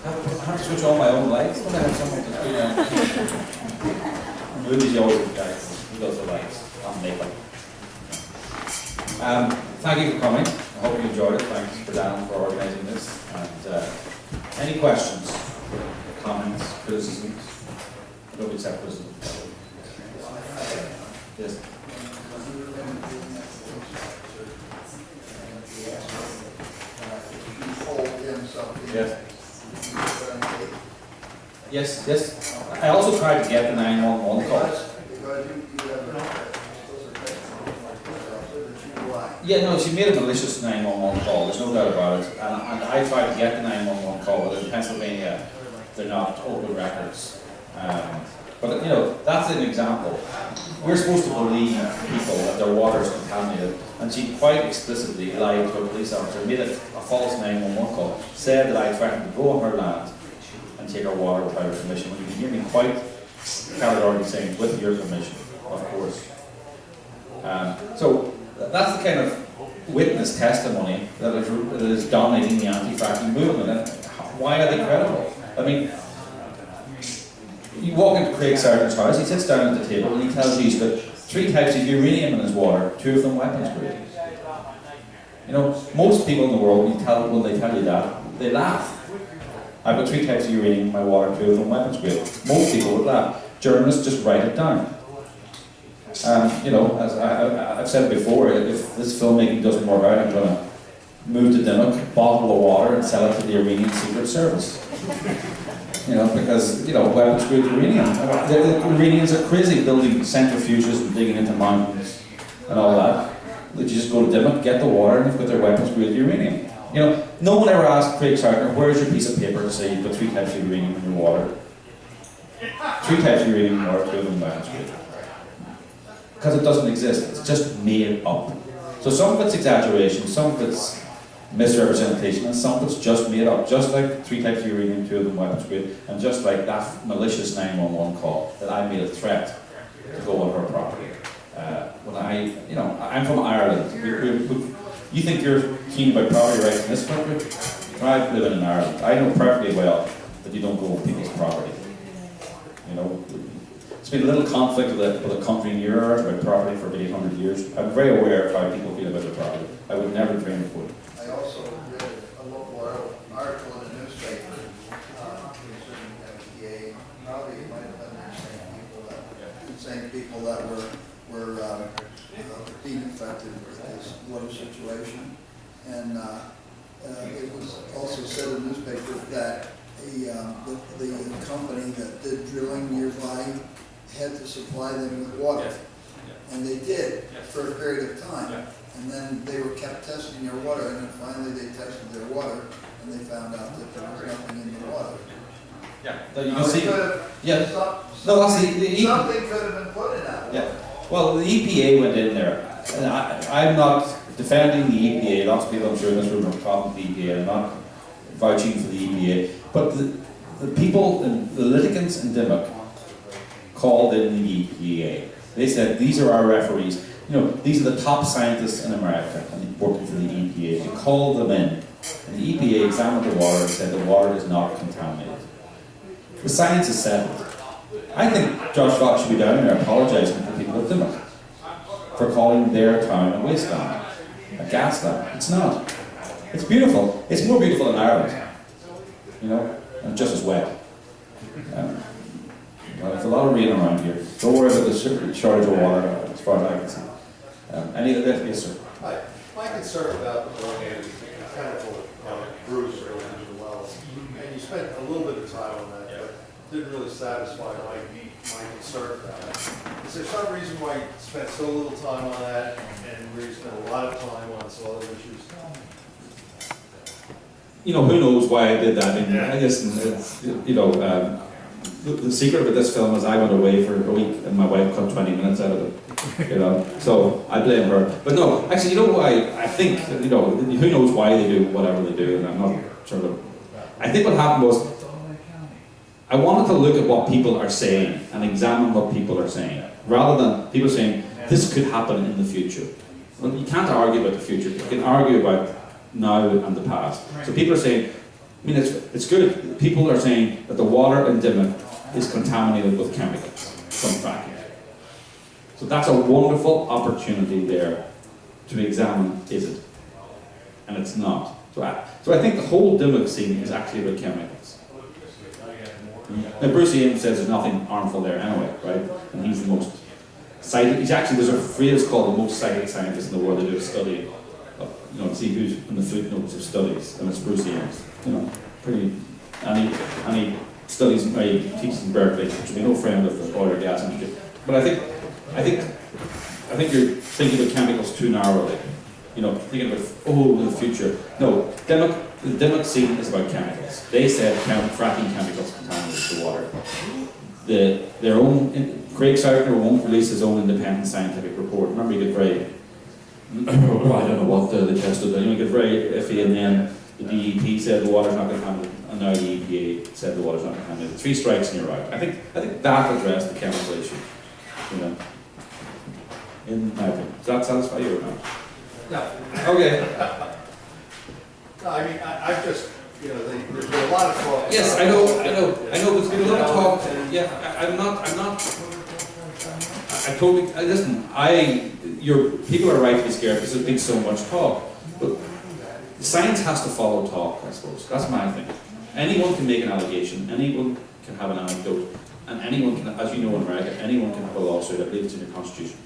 I have to switch on my own lights. Don't I have someone to do that? Movies, you always have guys who does the lights and makeup. Thank you for coming. I hope you enjoyed it. Thanks for Dan for organising this. And any questions, comments, criticisms? I don't accept criticism. Yes. Yes. Yes, yes. I also tried to get the 911 calls. Yeah, no, she made a malicious 911 call, there's no doubt about it. And I tried to get the 911 call, but in Pennsylvania, they're not open records. But you know, that's an example. We're supposed to believe people that their water is contaminated, and she quite explicitly lied to a police officer, made it a false 911 call, said that I threatened to go on her land and take her water without her permission. When you can hear me quite categorically saying, with your permission, of course. So that's the kind of witness testimony that is dominating the anti-fracking movement. And why are they credible? I mean, you walk into Craig Sargent's house, he sits down at the table and he tells you he's got 3 types of uranium in his water, 2 of them weapons grade. You know, most people in the world, when they tell you that, they laugh. I've got 3 types of uranium in my water, 2 of them weapons grade. Most people would laugh. Journalists just write it down. You know, as I've said before, if this filmmaking doesn't work out, I'm going to move to Dimmock, bottle of water and sell it to the Iranian Secret Service. You know, because, you know, weapons grade uranium. The Iranians are crazy building centrifuges and digging into mountains and all that. They just go to Dimmock, get the water, and they've got their weapons grade uranium. You know, no one ever asked Craig Sargent, where's your piece of paper to say you've got 3 types of uranium in your water? 3 types of uranium in your water, 2 of them weapons grade. Because it doesn't exist, it's just made up. So some of it's exaggeration, some of it's misrepresentation, and some of it's just made up. Just like 3 types of uranium, 2 of them weapons grade, and just like that malicious 911 call that I made a threat to go on her property. When you know, I'm from Ireland. You think you're keen about property rights in this country? Try living in Ireland. I know perfectly well that you don't go on people's property. You know, it's been a little conflict with a country near ours about property for about 800 years. I'm very aware of how people feel about their property. I would never dream of would. I also read a local article in the newspaper concerning FDA. Probably it might have been the same people that were being affected with this water situation. And it was also said in the newspaper that the company that did drilling nearby had to supply them with water. Yes. And they did for a period of time. Yeah. And then they were kept testing their water, and then finally they tested their water, and they found out that there was nothing in the water. Yeah, you can see. Yeah. Something No, that's the could have been put in that water. Yeah. Well, the EPA went in there. And I'm not defending the EPA. Lots of people, I'm sure, in this room are talking to the EPA. I'm not vouching for the EPA. But the people, the litigants in Dimmock called in the EPA. They said, these are our referees. You know, these are the top scientists in America and working for the EPA. They called them in. And the EPA examined the water and said the water is not contaminated. The science is settled. I think Josh Fox should be down there apologising to the people of Dimmock for calling their town a wasteland, a gas lamp. It's not. It's beautiful. It's more beautiful than Ireland. You know, and just as wet. Well, there's a lot of rain around here. Don't worry about the shortage of water, as far as I can see. Any of that? Yes, sir. My concern about the blockade is the chemical bruise or wells. And you spent a little bit of time on that, but didn't really satisfy my concern about it. Is there some reason why you spent so little time on that and where you spent a lot of time on some other issues? You know, who knows why I did that? And I guess, you know, the secret about this film is I went away for a week and my wife cut 20 minutes out of it. You know, so I blame her. But no, actually, you know why? I think, you know, who knows why they do whatever they do, and I'm not sure. I think what happened was I wanted to look at what people are saying and examine what people are saying, rather than people saying this could happen in the future. Well, you can't argue about the future. You can argue about now and the past. So people are saying I mean, it's good. People are saying that the water in Dimmock is contaminated with chemicals from fracking. So that's a wonderful opportunity there to examine, is it? And it's not. So I think the whole Dimmock scene is actually about chemicals. Now Bruce Ames says there's nothing harmful there anyway, right? And he's the most cited, there's a phrase called the most cited scientist in the world. They do a study of, to see who's in the footnotes of studies, and it's Bruce Ames. And he studies, he teaches in Berkeley, which would be no friend of the oil or gas industry. But I think you're thinking about chemicals too narrowly. Thinking about the future. No, the Dimmock scene is about chemicals. They said fracking chemicals contaminate the water. Their own Craig Sartner won't release his own independent scientific report. Remember, he got very I don't know what they tested. He got very iffy, and then the DEP said the water's not contaminated, and now the EPA said the water's not contaminated. 3 strikes and you're out. I think that addressed the chemical issue. In my opinion, does that satisfy you or not? No. Okay. No, I mean, I've just, there's been a lot of talk. Yes, I know. There's been a lot of talk. Yeah, I'm not. I totally. Listen. People are right to be scared because there's been so much talk. But science has to follow talk, I suppose. That's my thing. Anyone can make an allegation. Anyone can have an anecdote, and anyone can, as you know in America, anyone can have a lawsuit. I believe it's in your constitution.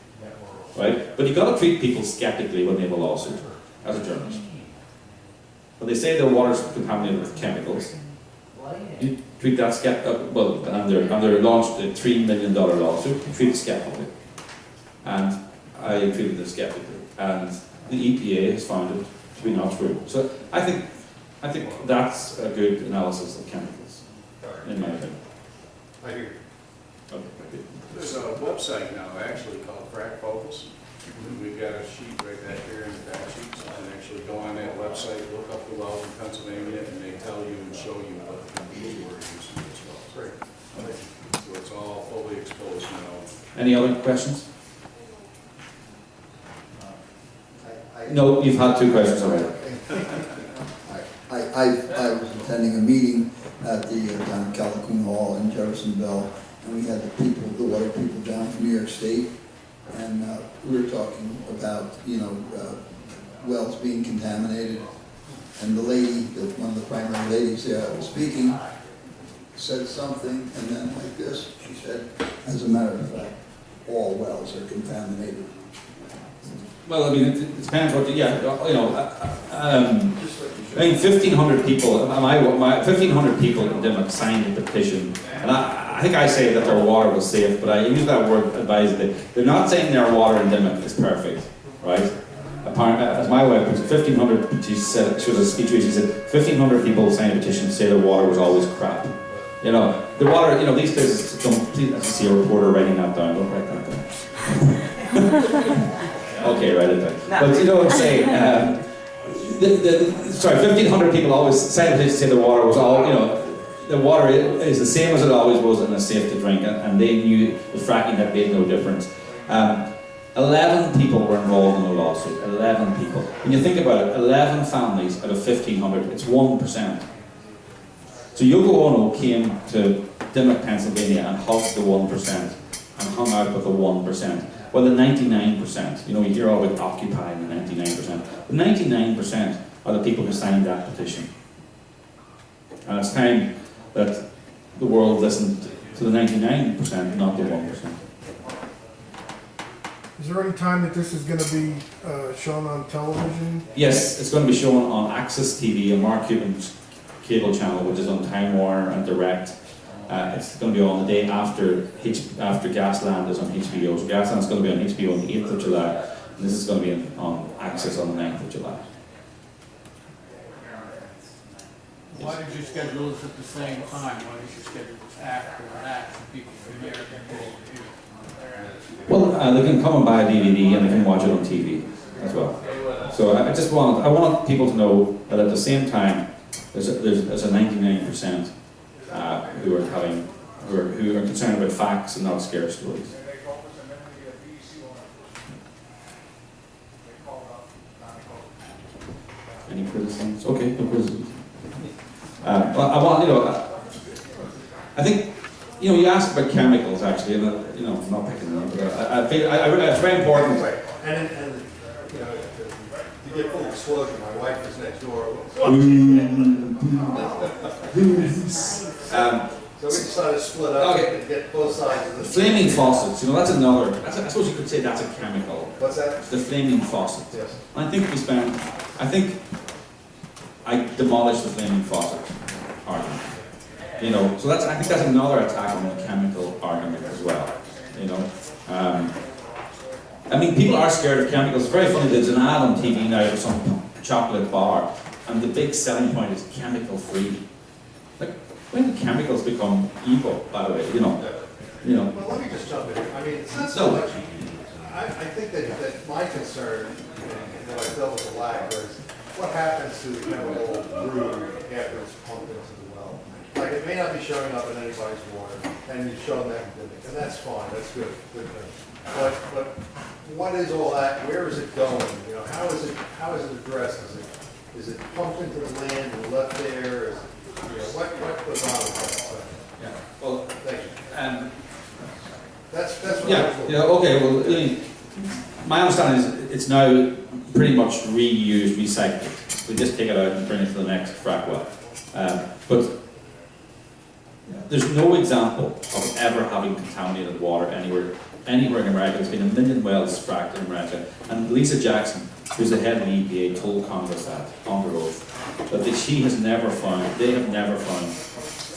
Right? But you've got to treat people skeptically when they have a lawsuit, as a journalist. When they say their water's contaminated with chemicals, you treat that and they're launched a $3 million lawsuit, you treat it skeptically. And I treated it skeptically. And the EPA has found it to be not true. So I think that's a good analysis of chemicals, in my opinion. I agree. Okay, good. There's a website now actually called Frack Focus. We've got a sheet right back here in the fact sheet. So you can actually go on that website, look up the wells in Pennsylvania, and they tell you and show you what the chemicals were used in those wells. Great. So it's all fully exposed now. Any other questions? No, you've had 2 questions already. I was attending a meeting at the down Calhoun Hall in Jeffersonville, and we had the water people down from New York State, and we were talking about wells being contaminated, and the lady, one of the primary ladies there that was speaking, said something, and then like this, she said, as a matter of fact, all wells are contaminated. Well, I mean, it depends what I mean, 1,500 people, 1,500 people in Dimmock signed a petition, and I think I say that their water was safe, but I use that word advisedly. They're not saying their water in Dimmock is perfect, right? Apparently, as my wife puts it, 1,500, she said 1,500 people signed a petition to say their water was always crap. The water, these places, please, as you see a reporter writing that down, don't write that down. Okay, write it down. But you know what I'm saying? 1,500 people always signed a petition to say the water was the water is the same as it always was and is safe to drink, and they knew the fracking had made no difference. 11 people were involved in the lawsuit. 11 people. When you think about it, 11 families out of 1,500, it's 1%. So Yoko Ono came to Dimmock, Pennsylvania, and hugged the 1% and hung out with the 1%. Well, the 99%, you hear all about occupying the 99%. The 99% are the people who signed that petition. And it's time that the world listened to the 99%, not the 1%. Is there any time that this is going to be shown on television? Yes, it's going to be shown on Access TV, a Mark Cuban's cable channel, which is on Time Warner and Direct. It's going to be on the day after Gasland is on HBO. So Gasland is going to be on HBO on the 8th of July, and this is going to be on Access on the 9th of July. Why did you schedule this at the same time? Why did you schedule this after that so people can hear it? Well, they can come and buy a DVD and they can watch it on TV as well. So I want people to know that at the same time, there's a 99% who are concerned about facts and not scare stories. Any criticisms? Okay, no criticisms. Well, I want, I think, you asked about chemicals actually, and I'm not picking them up, but I feel it's very important. Right, and you know, to get full disclosure, my wife is next door. So we decided to split up Okay. and get both sides of the. Flaming faucets, that's another. I suppose you could say that's a chemical. What's that? The flaming faucet. Yes. I think I demolished the flaming faucet argument. So I think that's another attack on the chemical argument as well. People are scared of chemicals. It's very funny, there's an ad on TV now for some chocolate bar, and the big selling point is chemical free. Like, when do chemicals become evil, by the way, Well, let me just jump in here. I mean, it's not so much, I think that my concern, and what I felt was a lack, was what happens to the chemical brew after it's pumped into the well? Like, it may not be showing up in anybody's water, and you've shown that, and that's fine, that's good thing. But what is all that, where is it going? How is it addressed? Is it pumped into the land and left there? Is it, what goes on with that? Yeah. Well, Thank you. That's what I was looking yeah. Okay. Well, my understanding is it's now pretty much reused, recycled. We just take it out and bring it to the next frack well. But there's no example of ever having contaminated water anywhere in America. There's been 1 million wells fracked in America, and Lisa Jackson, who's the head of the EPA, told Congress that under oath that they have never found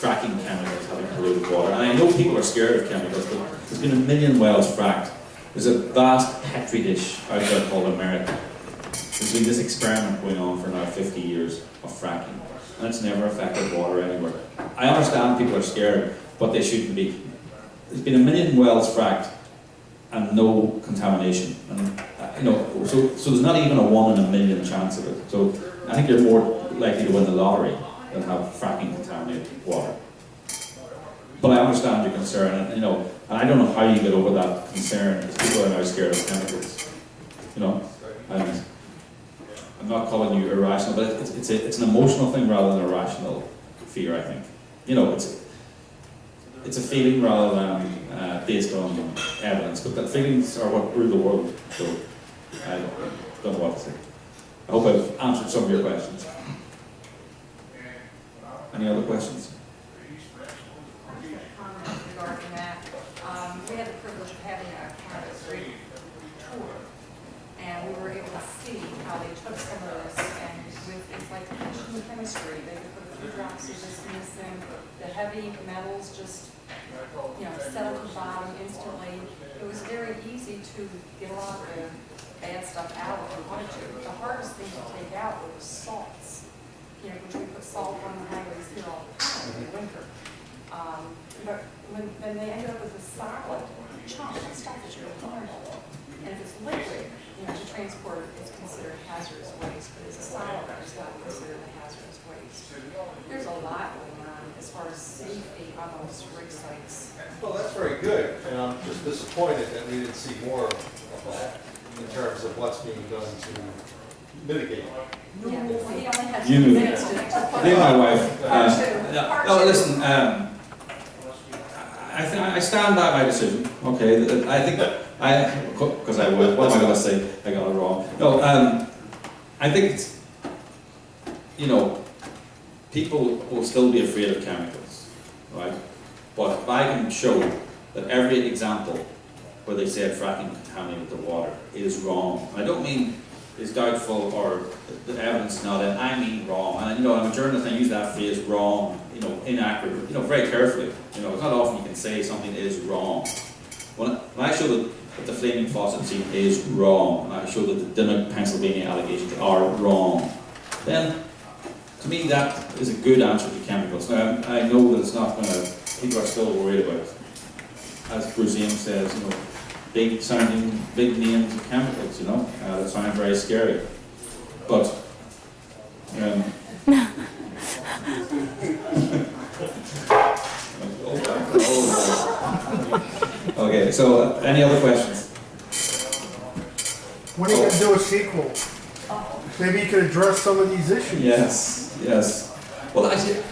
fracking chemicals having polluted water. And I know people are scared of chemicals, but there's been 1 million wells fracked. There's a vast petri dish out there called America. There's been this experiment going on for now 50 years of fracking, and it's never affected water anywhere. I understand people are scared, but they shouldn't be. There's been 1 million wells fracked and no contamination, and so there's not even a 1 in a million chance of it. So I think you're more likely to win the lottery than have fracking contaminated water. But I understand your concern, and I don't know how you get over that concern, because people are now scared of chemicals. And I'm not calling you irrational, but it's an emotional thing rather than a rational fear, I think. It's a feeling rather than based on evidence, but the feelings are what rule the world, so I don't know what to say. I hope I've answered some of your questions. Any other questions? Regarding that, we had the privilege of having a cannabis tour, and we were able to see how they took some of this, and it's like consumer chemistry. They would put a few drops of this missing, the heavy metals just settle to the bottom instantly. It was very easy to get a lot of the bad stuff out if you wanted to. The hardest thing to take out were the salts. Which we put salt on the highways here all the time in the winter. But when they ended up with a solid chunk of stuff that you're normal, and if it's liquid, to transport it's considered hazardous waste, but it's a solid it's not considered a hazardous waste. There's a lot going on as far as safety on those rig sites. Well, that's very good, and I'm just disappointed that we didn't see more of that in terms of what's being done to mitigate. Yeah, we only had You- 2 minutes to put Me and my wife. Part No, two. listen. I stand by my decision. Okay, I think because I would. What am I going to say? I got it wrong. No, I think it's people will still be afraid of chemicals, right? But if I can show that every example where they said fracking contaminated the water is wrong, and I don't mean is doubtful or the evidence is not in, I mean wrong. And I'm a journalist and I use that phrase wrong, inaccurate, very carefully. It's not often you can say something is wrong. When I show that the flaming faucet scene is wrong, and I show that the Dimmock, Pennsylvania allegations are wrong, then to me that is a good answer to chemicals. Now I know that it's not going to, people are still worried about, as Bruce Ames says, big names of chemicals, that sound very scary. But okay, so any other questions? When are you gonna do a sequel? Maybe you could address some of these issues. Yes. Well, actually,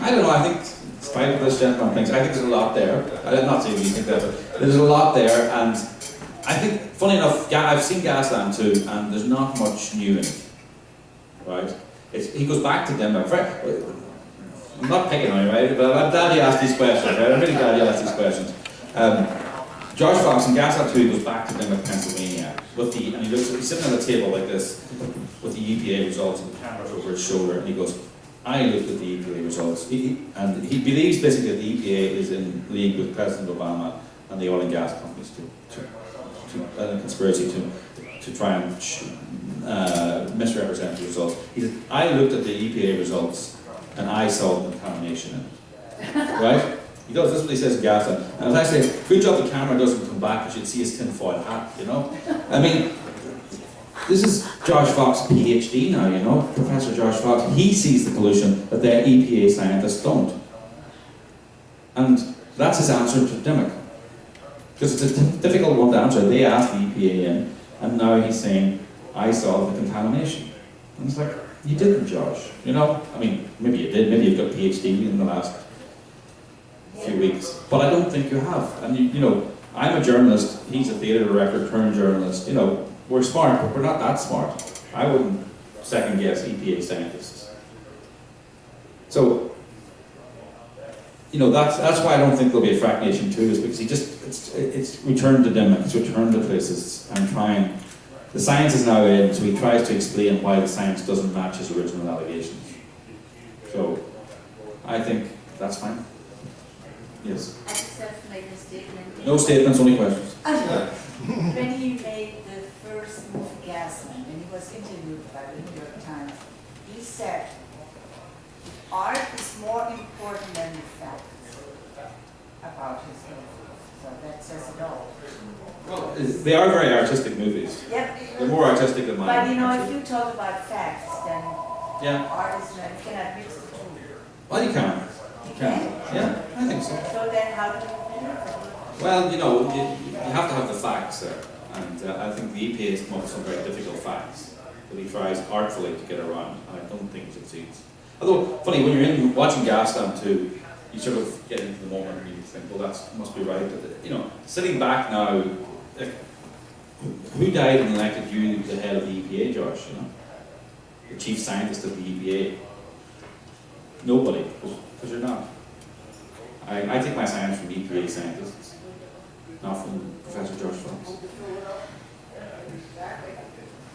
I don't know, I think, despite what this gentleman thinks, I think there's a lot there. I'm not saying you think that, but there's a lot there, and I think, funny enough, I've seen Gasland too, and there's not much new in it, right? He goes back to Denmark. I'm not picking on you, right? But I'm glad you asked these questions, right? I'm really glad you asked these questions. George Fox in Gasland 2 goes back to Denmark, Pennsylvania, and he's sitting at a table like this with the EPA results, and the camera's over his shoulder, and he goes, I looked at the EPA results, and he believes basically that the EPA is in league with President Obama and the oil and gas companies to a conspiracy to try and misrepresent the results. He said, I looked at the EPA results and I saw contamination in it. Right? He does, that's what he says in Gasland. And as I say, good job the camera doesn't come back, you should see his tinfoil hat, you know? I mean, this is George Fox, PhD now, you know, Professor George Fox. He sees the pollution that their EPA scientists don't. And that's his answer to Dimmock. Because it's a difficult one to answer. They asked the EPA in, and now he's saying, I saw the contamination. And it's like, you didn't, Josh. You know? I mean, maybe you did. Maybe you've got a PhD in the last few weeks. But I don't think you have. And you know, I'm a journalist. He's a theatre director turned journalist. You know, we're smart, but we're not that smart. I wouldn't second guess EPA scientists. So, you know, that's why I don't think there'll be a FrackNation 2, is because it's returned to Dimmock, it's returned to places and trying. The science is now in, so he tries to explain why the science doesn't match his original allegations. So, I think that's fine. Yes. I just have to make a statement. No statements, only questions. When he made the first movie Gasland, and he was interviewed by the New York Times, he said, art is more important than the facts about his influence. So that says it all. Well, they are very artistic movies. Yep. They're more artistic than mine. But you know, if actually. you talk about facts, then Yeah. art is not, you cannot mix the two. Well, you can. You can? Yeah, I think so. So then how do you do it? Well, you know, you have to have the facts there. And I think the EPA has come up with some very difficult facts that he tries artfully to get around, and I don't think he succeeds. Although, funny, when you're watching Gasland 2, you sort of get into the moment and you think, well, that must be right. But, you know, sitting back now, who died and elected you the head of the EPA, Josh, you know? The chief scientist of the EPA? Nobody, because you're not. I take my science from EPA scientists, not from Professor George Fox.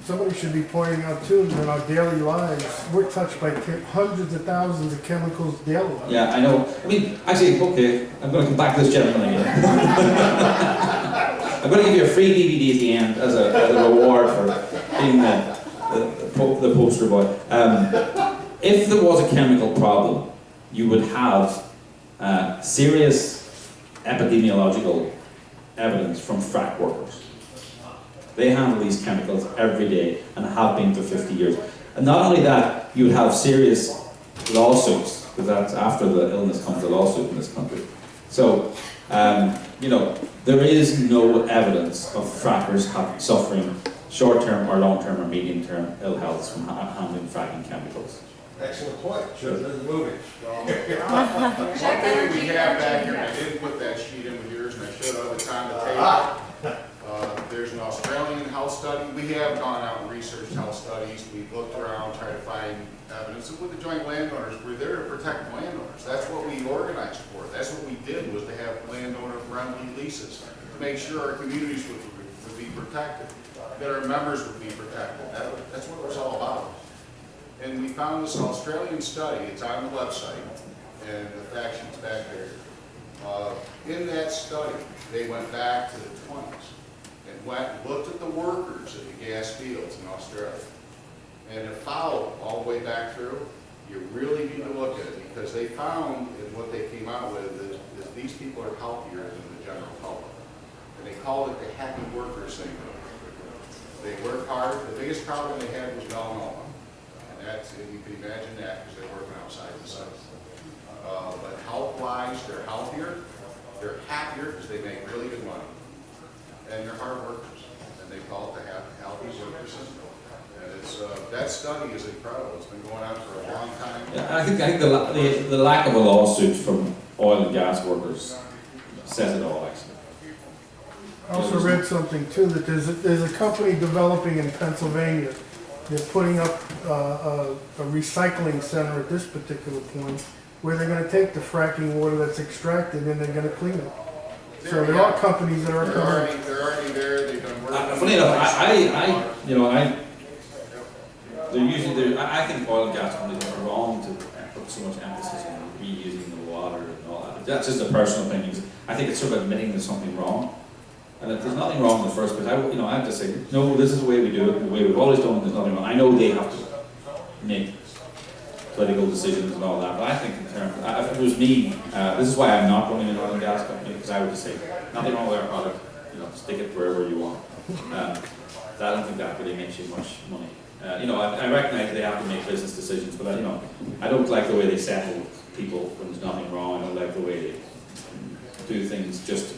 Somebody should be pointing out too that in our daily lives, we're touched by hundreds of thousands of chemicals daily. Yeah, I know. I mean, actually, okay, I'm going to come back to this gentleman again. I'm going to give you a free DVD at the end as a reward for being the poster boy. If there was a chemical problem, you would have serious epidemiological evidence from frack workers. They handle these chemicals every day and have been for 50 years. And not only that, you would have serious lawsuits, because that's after the illness comes a lawsuit in this country. So, you know, there is no evidence of frackers suffering short-term or long-term or medium-term ill healths from handling fracking chemicals. Excellent point, should have been the movie. One thing we have back here, and I didn't put that sheet in with yours, and I showed all the time to take. There's an Australian health study. We have gone out and researched health studies. We've looked around, tried to find evidence. And with the joint landowners, we're there to protect landowners. That's what we organized for. That's what we did, was to have landowner-friendly leases to make sure our communities would be protected, that our members would be protected. That's what it was all about. And we found this Australian study. It's on the website, and the fact sheet's back there. In that study, they went back to the 20s and looked at the workers at the gas fields in Australia. And it followed all the way back through. You really need to look at it, because they found, and what they came out with is these people are healthier than the general public. And they called it the happy worker syndrome. They work hard. The biggest problem they had was melanoma. And you can imagine that, because they're working outside the sun. But health-wise, they're healthier, they're happier because they make really good money, and they're hard workers. And they call it the healthy worker syndrome. And it's, that study is incredible, it's been going on for a long time. Yeah, I think the lack of a lawsuit from oil and gas workers says it all, actually. I also read something too, that there's a company developing in Pennsylvania. They're putting up a recycling center at this particular point, where they're gonna take the fracking water that's extracted and they're gonna clean it. So there are companies that are coming. They're already there, they've been working. Funny enough, they're usually, I think oil and gas companies are wrong to put so much emphasis on reusing the water and all that. That's just a personal opinion. I think it's sort of admitting there's something wrong. And if there's nothing wrong in the first place, I have to say, no, this is the way we do it, the way we've always done it, there's nothing wrong. I know they have to make political decisions and all that, but I think in terms, if it was me, this is why I'm not running an oil and gas company, because I would just say, nothing wrong with our product, stick it wherever you want. I don't think that really makes you much money. I recognize they have to make business decisions, but I don't like the way they settle people when there's nothing wrong. I don't like the way they do things just to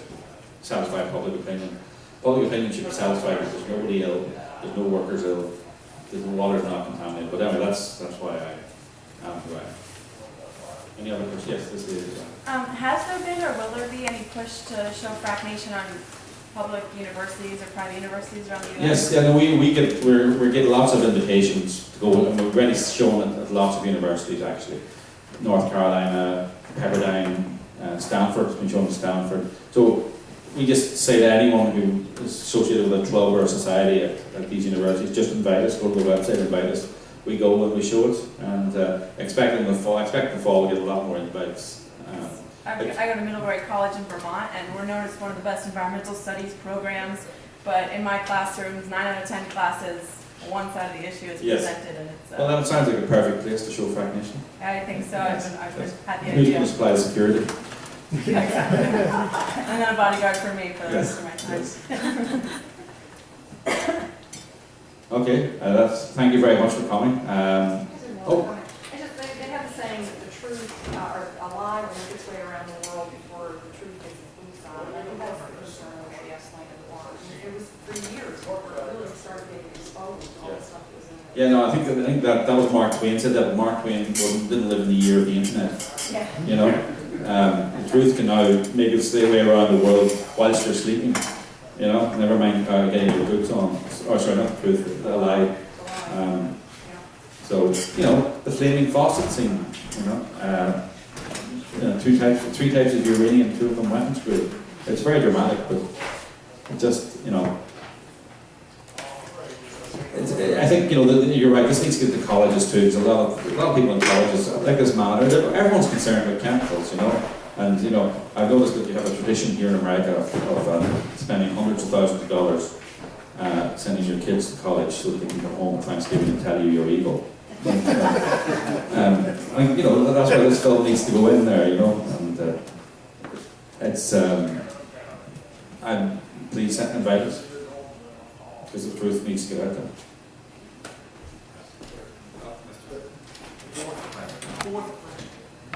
satisfy public opinion. Public opinion should be satisfied if there's nobody ill, there's no workers ill, the water's not contaminated. But anyway, that's why I am who I am. Any other questions? Yes, this is. Has there been or will there be any push to show FrackNation on public universities or private universities around the U.S.? Yes, yeah, no, we're getting lots of invitations to go, and we've already shown it at lots of universities actually. North Carolina, Pepperdine, Stanford's been shown at Stanford. So we just say to anyone who is associated with a club or a society at these universities, just invite us, go to the website, invite us. We go when we show it, and expect in the fall we'll get a lot more invites. I go to Middlebury College in Vermont, and we're known as one of the best environmental studies programs, but in my classrooms, 9 out of 10 classes, one side of the issue is Yes. presented, and it's... Well, that sounds like a perfect place to show FrackNation. I think so. I've been had the Who's going idea. to supply the security? Yeah, exactly. And then a bodyguard for me for the Yes, rest of my time. yes. Okay, thank you very much for coming. They have a saying that the truth, or a lie will make its way around the world before the truth gets its boots on. And I think that's the concern with the gaslight and the water. It was for years before it really started getting exposed to all the stuff that was in it. Yeah, no, I think that was Mark Twain said that, but Mark Twain didn't live in the year of the internet. Yeah. The truth can now make its way around the world whilst you're sleeping. Never mind getting your boots on. Or sorry, not the truth, a lie. So, the flaming faucet scene, three types of uranium, 2 of them weapons grade. It's very dramatic, but it just, I think, you're right, this needs to get to colleges too, because a lot of people in colleges, like this man, everyone's concerned about chemicals, and, I've noticed that you have a tradition here in America of spending hundreds of thousands of dollars sending your kids to college so that they can come home at Thanksgiving and tell you you're evil. That's why this film needs to go in there, and it's, please invite us, because the truth needs to get out there.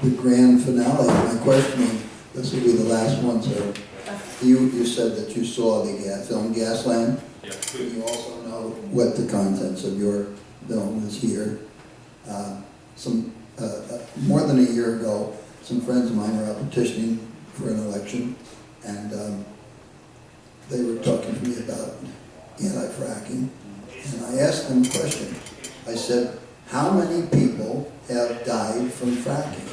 The grand finale, my question, this will be the last one, sir. You said that you saw the film Gasland. Yeah. You also know what the contents of your film is here. More than a year ago, some friends of mine were out petitioning for an election, and they were talking to me about anti-fracking, and I asked them a question. I said, how many people have died from fracking?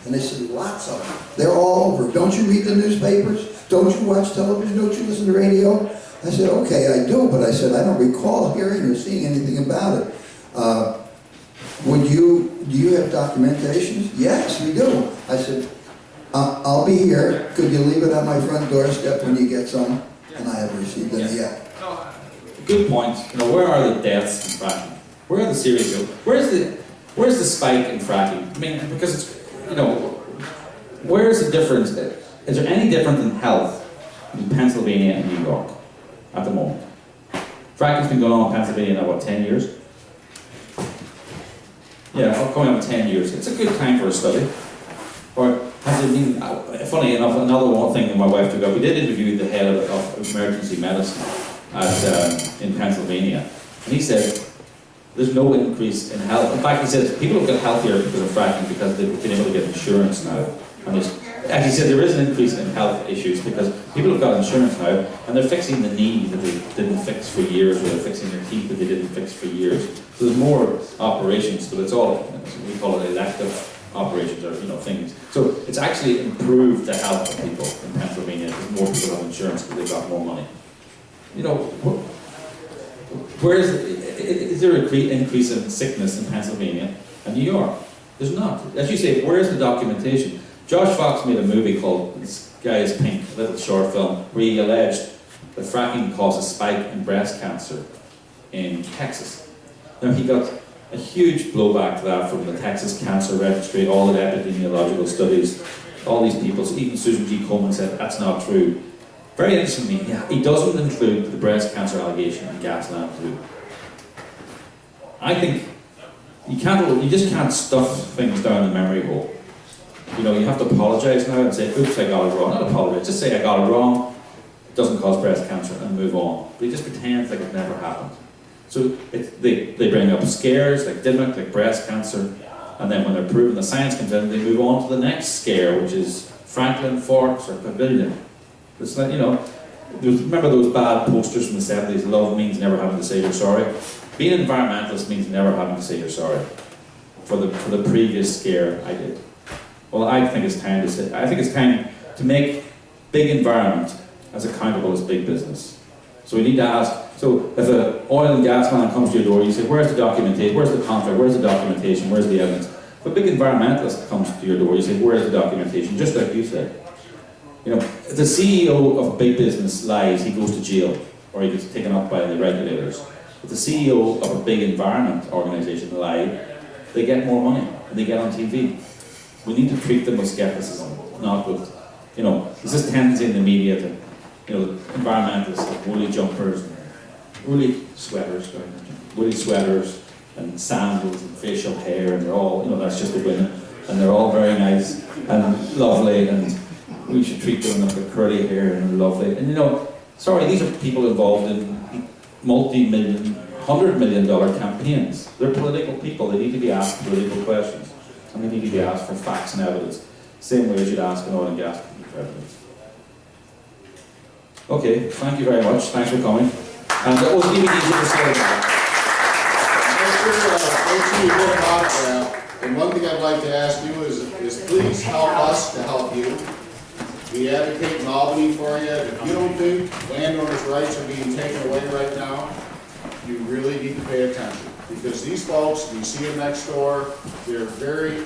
And they said, lots of them. They're all over. Don't you read the newspapers? Don't you watch television? Don't you listen to radio? I said, okay, I do, but I said, I don't recall hearing or seeing anything about it. Do you have documentation? Yes, we do. I said, I'll be here. Could you leave it at my front doorstep when you get some? And I haven't received any yet. Good point. Where are the deaths in fracking? Where are the serious ills? Where's the spike in fracking? I mean, because it's, where is the difference? Is there any difference in health in Pennsylvania and New York at the moment? Fracking's been going on in Pennsylvania now, 10 years? Yeah, coming up 10 years. It's a good time for a study. Or has it been, funny enough, another one thing that my wife took up, we did interview the head of emergency medicine in Pennsylvania. And he said, There's no increase in health. In fact, he said people have got healthier because of fracking because they've been able to get insurance now. And as he said, there is an increase in health issues because people have got insurance now and they're fixing the knee that they didn't fix for years, or they're fixing their teeth that they didn't fix for years. So there's more operations, but it's all, we call it elective operations, or things. So it's actually improved the health of people in Pennsylvania because more people have insurance because they've got more money. Where is there an increase in sickness in Pennsylvania and New York? There's not. As you say, where's the documentation? Josh Fox made a movie called This Guy Is Pink, a little short film, where he alleged that fracking caused a spike in breast cancer in Texas. Now he got a huge blowback to that from the Texas Cancer Registry, all the epidemiological studies, all these people. So even Susan G. Komen said that's not true. Very interestingly, he doesn't include the breast cancer allegation in Gasland too. I think you just can't stuff things down the memory hole. You have to apologise now and say, oops, I got it wrong. Not apologise, just say I got it wrong, it doesn't cause breast cancer, and move on. But he just pretends like it never happened. So they bring up scares like DIMIC, like breast cancer, and then when they're proven the science comes in, they move on to the next scare, which is Franklin, Forks, or Pavilion. It's like, remember those bad posters from the 70s, love means never having to say you're sorry? Being an environmentalist means never having to say you're sorry for the previous scare I did. Well, I think it's time to make big environment as accountable as big business. So we need to ask, so if an oil and gas man comes to your door, you say, where's the documentation, where's the contract, where's the documentation, where's the evidence? If a big environmentalist comes to your door, you say, where's the documentation, just like you said. If the CEO of a big business lies, he goes to jail, or he gets taken up by the regulators. If the CEO of a big environment organisation lies, they get more money, and they get on TV. We need to treat them with skepticism, not with, there's this tendency in the media to, environmentalists with woolly jumpers, and woolly sweaters, and sandals and facial hair, and they're all, that's just the women, and they're all very nice and lovely, and we should treat them with curly hair and lovely. And sorry, these are people involved in multi-million, $100 million campaigns. They're political people, they need to be asked political questions. And they need to be asked for facts and evidence. Same way as you'd ask an oil and gas company for evidence. Okay, thank you very much. Thanks for coming. And all the DVDs are for sale now. Make sure you get an autograph. And one thing I'd like to ask you is please help us to help you. We advocate in Albany for you. If you don't think landowners' rights are being taken away right now, you really need to pay attention. Because these folks, you see them next door, they're very,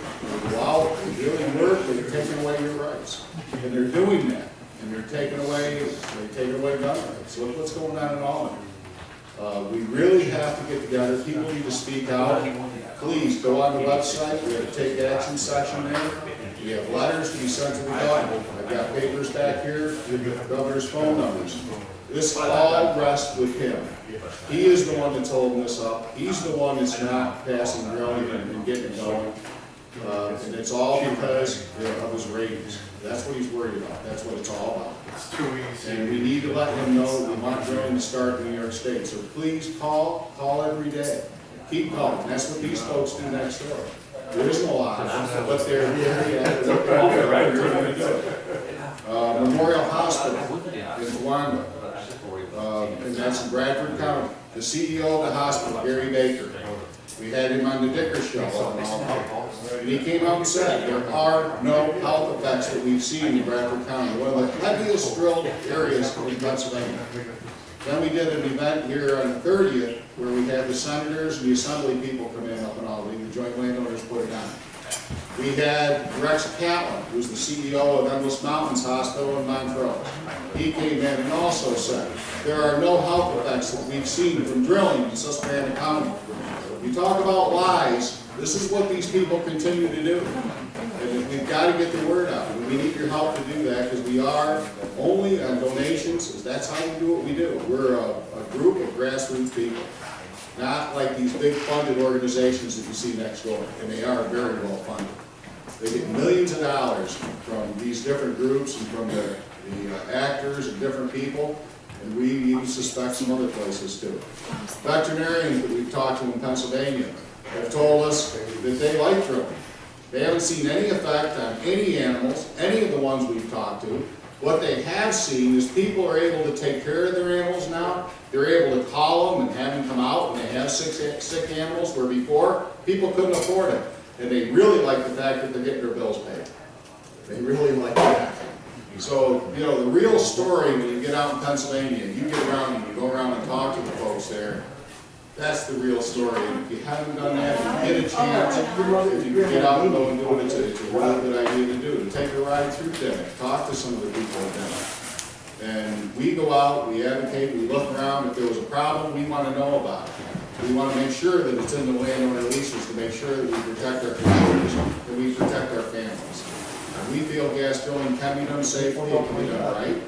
wow, they really work, they're taking away your rights. And they're doing that. And they're taking away gun rights. Look what's going on in Albany. We really have to get together. People need to speak out. Please go on the website. We have a take action section there. We have letters to be sent to the governor. I've got papers back here with the governor's phone numbers. This all rests with him. He is the one that's holding this up. He's the one that's not passing drilling and getting it going. And it's all because of his ratings. That's what he's worried about. That's what it's all about. And we need to let him know that we want drilling to start in New York State. So please call every day. Keep calling. That's what these folks do next door. There isn't a lot, but they're very active. Memorial Hospital in Towanda, and that's in Bradford County. The CEO of the hospital, Gary Baker, we had him on the Dicker Show, and he came out and said there are no health effects that we've seen in Bradford County, one of the heaviest drilled areas in Pennsylvania. Then we did an event here on the 30th where we had the senators and the assembly people come in up in Albany. The joint landowners put it on. We had Rex Catlin, who's the CEO of Endless Mountains Hospital in Montrose. He came in and also said there are no health effects that we've seen from drilling in Susquehanna County. You talk about lies, this is what these people continue to do. And we've got to get the word out. And we need your help to do that because we are only on donations. That's how we do what we do. We're a group of grassroots people. Not like these big funded organizations that you see next door. And they are very well funded. They get millions of dollars from these different groups and from the actors and different people. And we even suspect some other places too. Veterinarians that we've talked to in Pennsylvania have told us that they like drilling. They haven't seen any effect on any animals, any of the ones we've talked to. What they have seen is people are able to take care of their animals now. They're able to call them and have them come out when they have sick animals, where before, people couldn't afford it. And they really like the fact that they're getting their bills paid. They really like that. So, you know, the real story when you get out in Pennsylvania, you get around and you go around and talk to the folks there, that's the real story. And if you haven't done that, if you get a chance, if you can get out and go and do it, it's a really good idea to do. To take a ride through Dimmick, talk to some of the people at Dimmick. And we go out, we advocate, we look around. If there was a problem, we want to know about it. We want to make sure that it's in the landowner leases, to make sure that we protect our communities, that we protect our families. And we feel gas drilling can be done safely, it can be done right.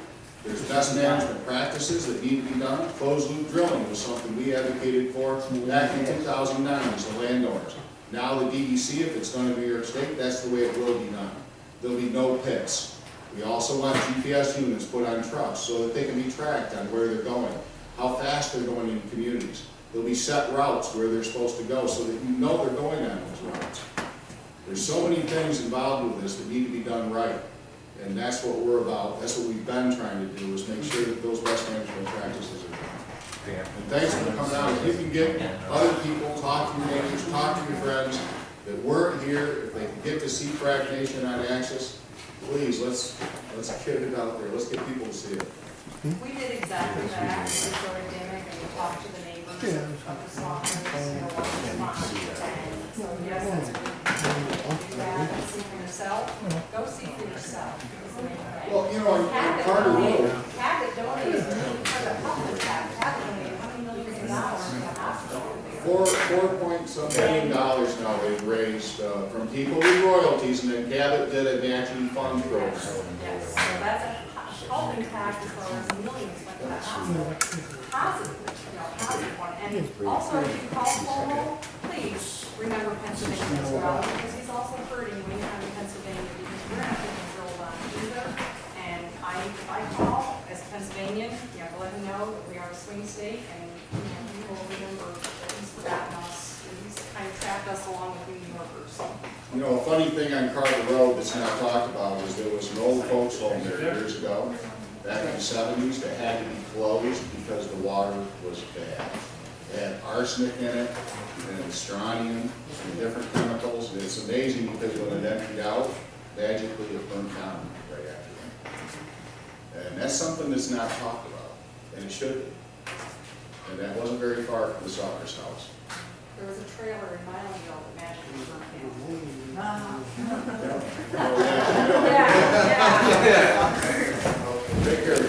There's best management practices that need to be done. Closed loop drilling was something we advocated for back in 2009 as the landowners. Now the DEC, if it's going to be New York State, that's the way it will be done. There'll be no pits. We also want GPS units put on trucks so that they can be tracked on where they're going, how fast they're going in communities. There'll be set routes where they're supposed to go so that you know they're going on those routes. There's so many things involved with this that need to be done right. And that's what we're about. That's what we've been trying to do, is make sure that those best management practices are done. And thanks for coming out. If you can get other people, talk to your neighbors, talk to your friends that weren't here, if they can get to see FrackNation on Access, please, let's get it out there. Let's get people to see it. We did exactly that, we started Dimmick and we talked to the neighbors of the Swampers, you know, what was mine. And so, yes, that's what we do that, and see for yourself, go see for yourself. Well, you know, in Carter Road, Cabot donated for the public, Cabot donated how many millions of dollars to the hospital there? $4.some million now they've raised from people with royalties, and then Cabot did a matching fund program. Yes, so that's a health impact as far as millions went to the hospital. Positive, positive one. And also, if you call Cuomo, please remember Pennsylvania as well, because he's also hurting when you're in Pennsylvania, because we're not getting drilled on either. And if I call as a Pennsylvanian, let him know that we are a swing state, and he will remember that he's forgotten us, and he's kind of trapped us along with New Yorkers. You know, a funny thing on Carter Road that's not talked about is there was an old folks home there years ago, back in the 70s, that had to be closed because the water was bad. It had arsenic in it, and strontium, and different chemicals, and it's amazing because when it emptied out, magically it burned down right after that. And that's something that's not talked about, and it should be. And that wasn't very far from the Sauter's house. There was a trailer in Milesville that magically burnt down. Oh, yeah. Yeah, yeah. Take care of